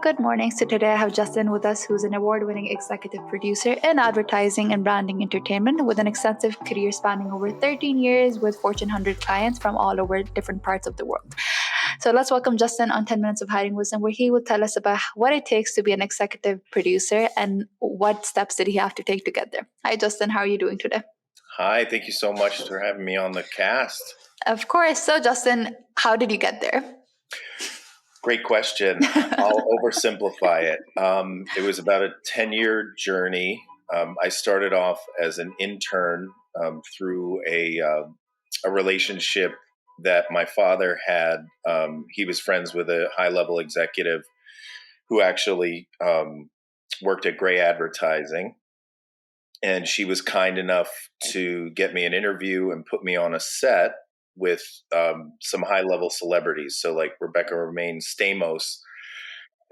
Good morning. So today I have Justin with us, who's an award-winning executive producer in advertising and branding entertainment with an extensive career spanning over 13 years with Fortune 100 clients from all over different parts of the world. So let's welcome Justin on 10 Minutes of Hiding Wisdom, where he will tell us about what it takes to be an executive producer and what steps did he have to take to get there. Hi, Justin. How are you doing today? Hi, thank you so much for having me on the cast. Of course. So, Justin, how did you get there? Great question. I'll oversimplify it. It was about a 10-year journey. I started off as an intern through a relationship that my father had. He was friends with a high-level executive who actually worked at Gray Advertising. And she was kind enough to get me an interview and put me on a set with some high-level celebrities. So like Rebecca Romaine Stamos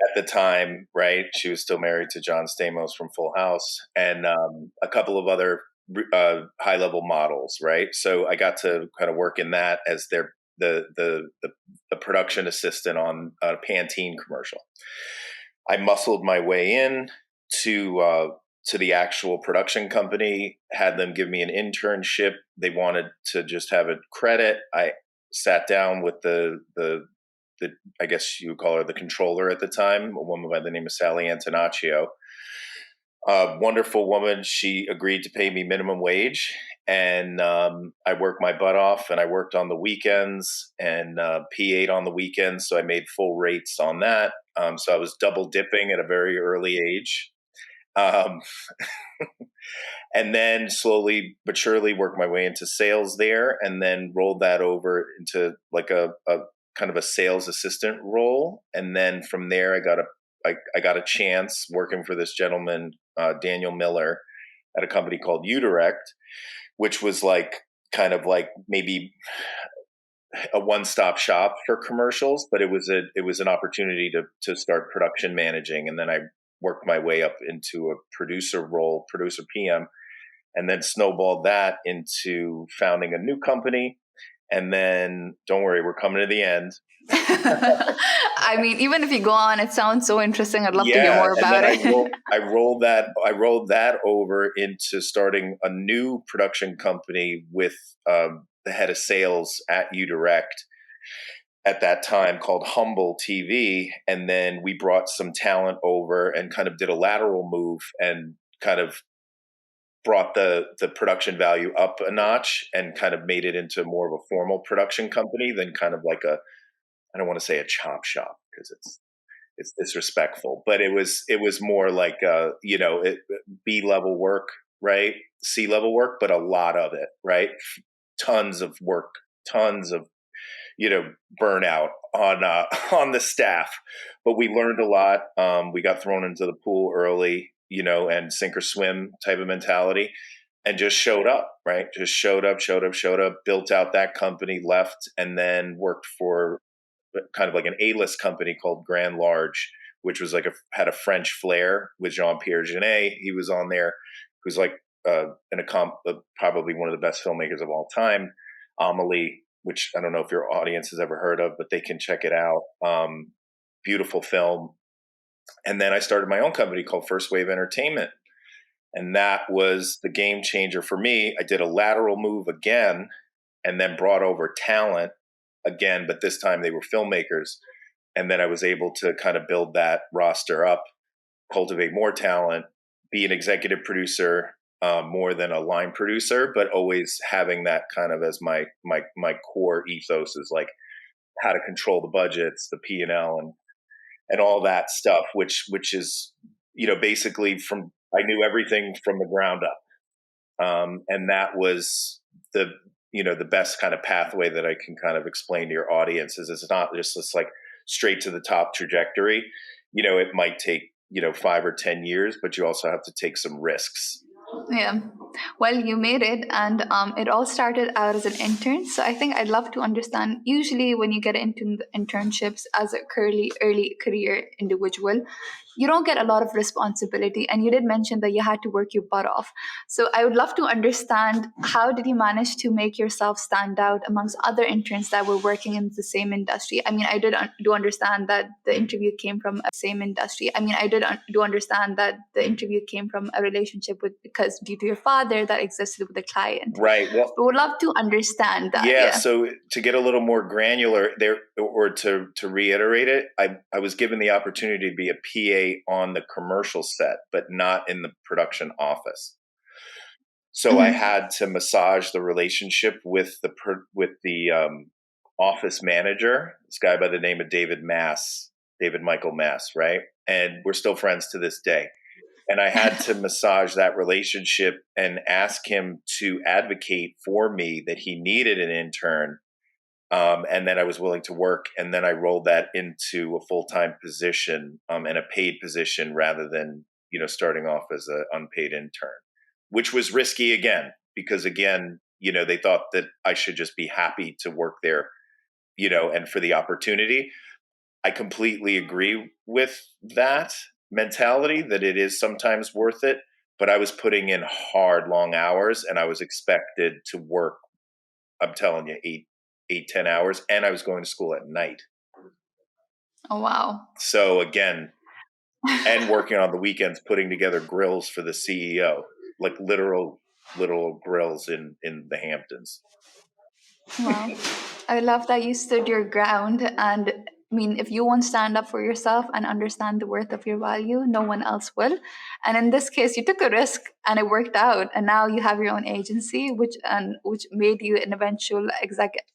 at the time, right? She was still married to John Stamos from Full House, and a couple of other high-level models, right? So I got to kind of work in that as the production assistant on a Pantene commercial. I muscled my way in to the actual production company, had them give me an internship. They wanted to just have a credit. I sat down with the I guess you would call her the controller at the time, a woman by the name of Sally Antonaccio. A wonderful woman. She agreed to pay me minimum wage, and I worked my butt off, and I worked on the weekends and P8 on the weekends, so I made full rates on that. So I was double dipping at a very early age. And then slowly but surely worked my way into sales there, and then rolled that over into like a kind of a sales assistant role. And then from there, I got a chance working for this gentleman, Daniel Miller, at a company called UDirect, which was like kind of like maybe a one-stop shop for commercials, but it was an opportunity to start production managing. And then I worked my way up into a producer role, producer PM, and then snowballed that into founding a new company. And then, don't worry, we're coming to the end. I mean, even if you go on, it sounds so interesting. I'd love to hear more about it. I rolled that over into starting a new production company with the head of sales at UDirect at that time, called Humble TV. And then we brought some talent over and kind of did a lateral move and kind of brought the production value up a notch and kind of made it into more of a formal production company than kind of like I don't want to say a chop shop because it's disrespectful, but it was more like B-level work, right? C-level work, but a lot of it, right? Tons of work, tons of burnout on the staff, but we learned a lot. We got thrown into the pool early, and sink or swim type of mentality, and just showed up, right? Just showed up, built out that company, left, and then worked for kind of like an A-list company called Grand Large, which was like had a French flair with Jean-Pierre Jeunet. He was on there, who's like probably one of the best filmmakers of all time. Amelie, which I don't know if your audience has ever heard of, but they can check it out. Beautiful film. And then I started my own company called First Wave Entertainment. And that was the game changer for me. I did a lateral move again and then brought over talent again, but this time they were filmmakers. And then I was able to kind of build that roster up, cultivate more talent, be an executive producer, more than a line producer, but always having that kind of as my core ethos is like how to control the budgets, the P&L and all that stuff, which is, basically I knew everything from the ground up. And that was the best kind of pathway that I can kind of explain to your audience is it's not just this like straight to the top trajectory. It might take, 5 or 10 years, but you also have to take some risks. Yeah. Well, you made it, and it all started out as an intern. So I think I'd love to understand. Usually, when you get into the internships as a early career individual, you don't get a lot of responsibility. And you did mention that you had to work your butt off. So I would love to understand, how did you manage to make yourself stand out amongst other interns that were working in the same industry? I mean, do understand that the interview came from a same industry. I mean, do understand that the interview came from a relationship with, because due to your father that existed with the client. Right. Well, But would love to understand that. yeah. Yeah. So to get a little more granular there, or to reiterate it, I was given the opportunity to be a PA on the commercial set, but not in the production office. So I Mhm. had to massage the relationship with the office manager, this guy by the name of David Michael Mass, right? And we're still friends to this day. And I had to massage that relationship and ask him to advocate for me that he needed an intern, and that I was willing to work. And then I rolled that into a full-time position, and a paid position, rather than, starting off as an unpaid intern, which was risky again, because again, they thought that I should just be happy to work there, and for the opportunity. I completely agree with that mentality, that it is sometimes worth it, but I was putting in hard, long hours, and I was expected to work, I'm telling you, 10 hours, and I was going to school at night. Oh, wow. So again, and working on the weekends, putting together grills for the CEO, like literal grills in the Hamptons. Wow. I love that you stood your ground. And I mean, if you won't stand up for yourself and understand the worth of your value, no one else will. And in this case, you took a risk and it worked out. And now you have your own agency, which made you an eventual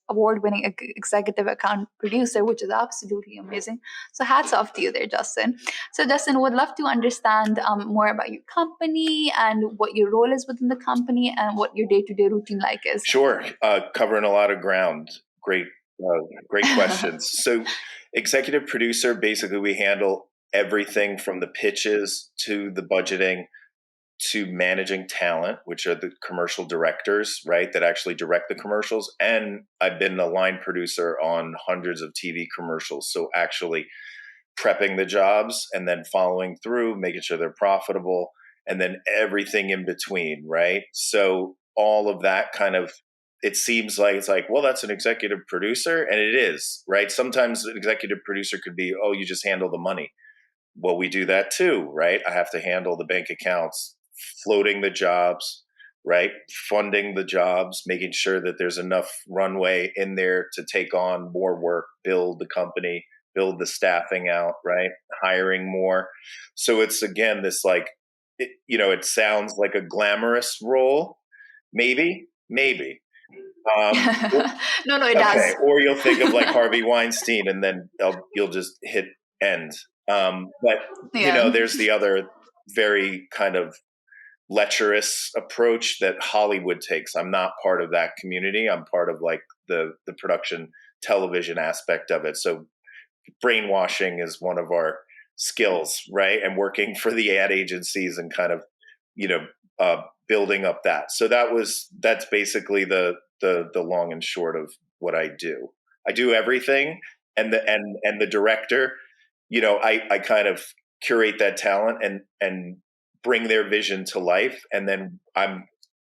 award-winning executive account producer, which is absolutely amazing. So hats off to you there, Justin. So Justin, would love to understand more about your company and what your role is within the company and what your day-to-day routine like is. Sure. Covering a lot of ground. Great questions. So, executive producer, basically, we handle everything from the pitches to the budgeting to managing talent, which are the commercial directors, right, that actually direct the commercials. And I've been a line producer on hundreds of TV commercials. So, actually prepping the jobs and then following through, making sure they're profitable, and then everything in between, right? So, all of that kind of, it seems like it's like, well, that's an executive producer, and it is, right? Sometimes an executive producer could be, oh, you just handle the money. Well, we do that too, right? I have to handle the bank accounts, floating the jobs, right? Funding the jobs, making sure that there's enough runway in there to take on more work, build the company, build the staffing out, right? Hiring more. So it's again this like, it sounds like a glamorous role, maybe. No, no, it Okay, does. or you'll think of like Harvey Weinstein, and then you'll just hit end. But Yeah. there's the other very kind of lecherous approach that Hollywood takes. I'm not part of that community. I'm part of like the production television aspect of it. So brainwashing is one of our skills, right? And working for the ad agencies and kind of, you know, building up that. So that's basically the long and short of what I do. I do everything, and the director, I kind of curate that talent and bring their vision to life, and then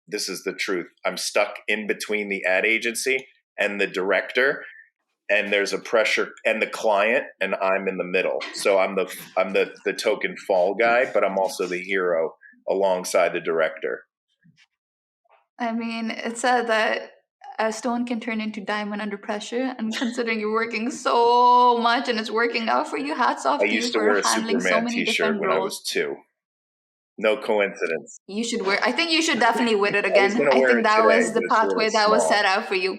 this is the truth. I'm stuck in between the ad agency and the director, and there's a pressure and the client, and I'm in the middle. So I'm the token fall guy, but I'm also the hero alongside the director. I mean, it said that a stone can turn into diamond under pressure. And considering you're working so much and it's working out for you, hats I off to you used to for wear a handling so Superman many t-shirt different when I roles. was 2. No coincidence. You should wear. I think you should definitely wear it I was again. going to I wear think it that today, was but the it's a little pathway that was set small. out for you.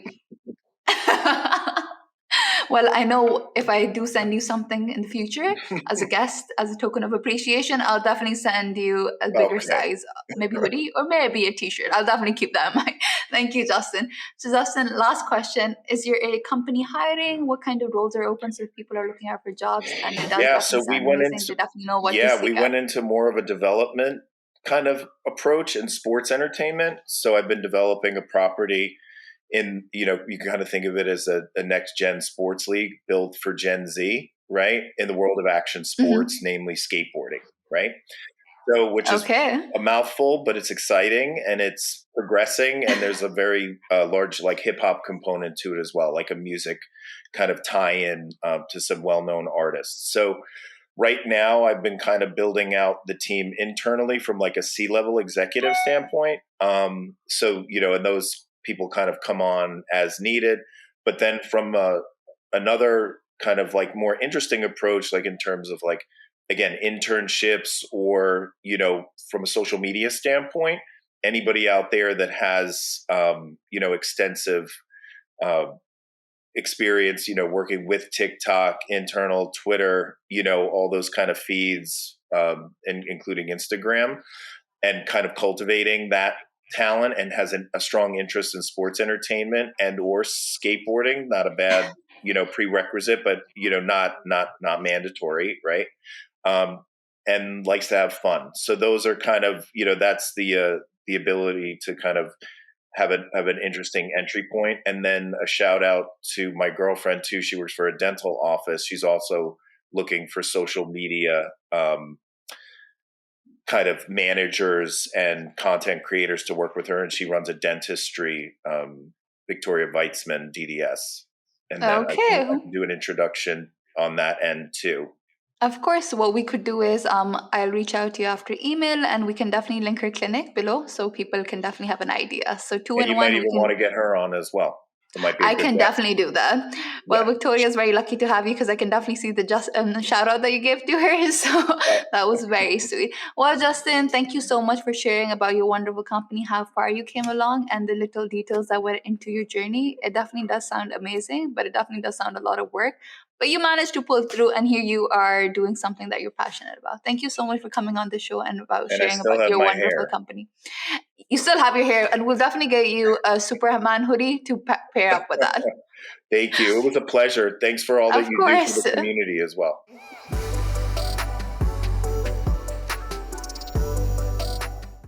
Well, I know if I do send you something in the future as a guest, as a token of appreciation, I'll definitely send you a bigger Okay. size, maybe hoodie or maybe a t-shirt. I'll definitely keep that in mind. Thank you, Justin. So, Justin, last question. Is your a company hiring? What kind of roles are open so if people are looking out for jobs? And it does Yeah, definitely so we sound went amazing. into They definitely know what to yeah, we seek out. went into more of a development kind of approach in sports entertainment. So I've been developing a property in, you know, you can kind of think of it as a next gen sports league built for Gen Z, right? In the world of action sports, Mm-hmm. namely skateboarding, right? So, which is Okay. a mouthful, but it's exciting and it's progressing. And there's a very large like hip hop component to it as well, like a music kind of tie in to some well known artists. So, right now, I've been kind of building out the team internally from like a C-level executive standpoint. So, you know, and those people kind of come on as needed. But then from another kind of like more interesting approach, like in terms of like, again, internships or, you know, from a social media standpoint, anybody out there that has, you know, extensive uh, experience, you know, working with TikTok, internal Twitter, you know, all those kind of feeds, and including Instagram, and kind of cultivating that talent and has a strong interest in sports entertainment and or skateboarding. Not a bad, you know, prerequisite, but you know, not mandatory, right? Um, and likes to have fun. So those are kind of, you know, that's the ability to kind of have an interesting entry point. And then a shout out to my girlfriend too. She works for a dental office. She's also looking for social media kind of managers and content creators to work with her. And she runs a dentistry, Victoria Weitzman DDS. And then I Okay. can do an introduction on that end too. Of course, what we could do is I'll reach out to you after email and we can definitely link her clinic below so people can definitely have an idea. So two And in you might one, we even want can to get her on as well. It might be a I good can bet. definitely do that. Well, Yeah. Victoria is very lucky to have you because I can definitely see the just shout out that you gave to her. So that was very sweet. Well, Justin, thank you so much for sharing about your wonderful company, how far you came along, and the little details that went into your journey. It definitely does sound amazing, but it definitely does sound a lot of work. But you managed to pull through, and here you are doing something that you're passionate about. Thank you so much for coming on the show and about And I sharing still about have your my wonderful hair. company. You still have your hair, and we'll definitely get you a Superman hoodie to pair up with that. Thank you. It was a pleasure. Thanks for all that Of you do for the course. community as well.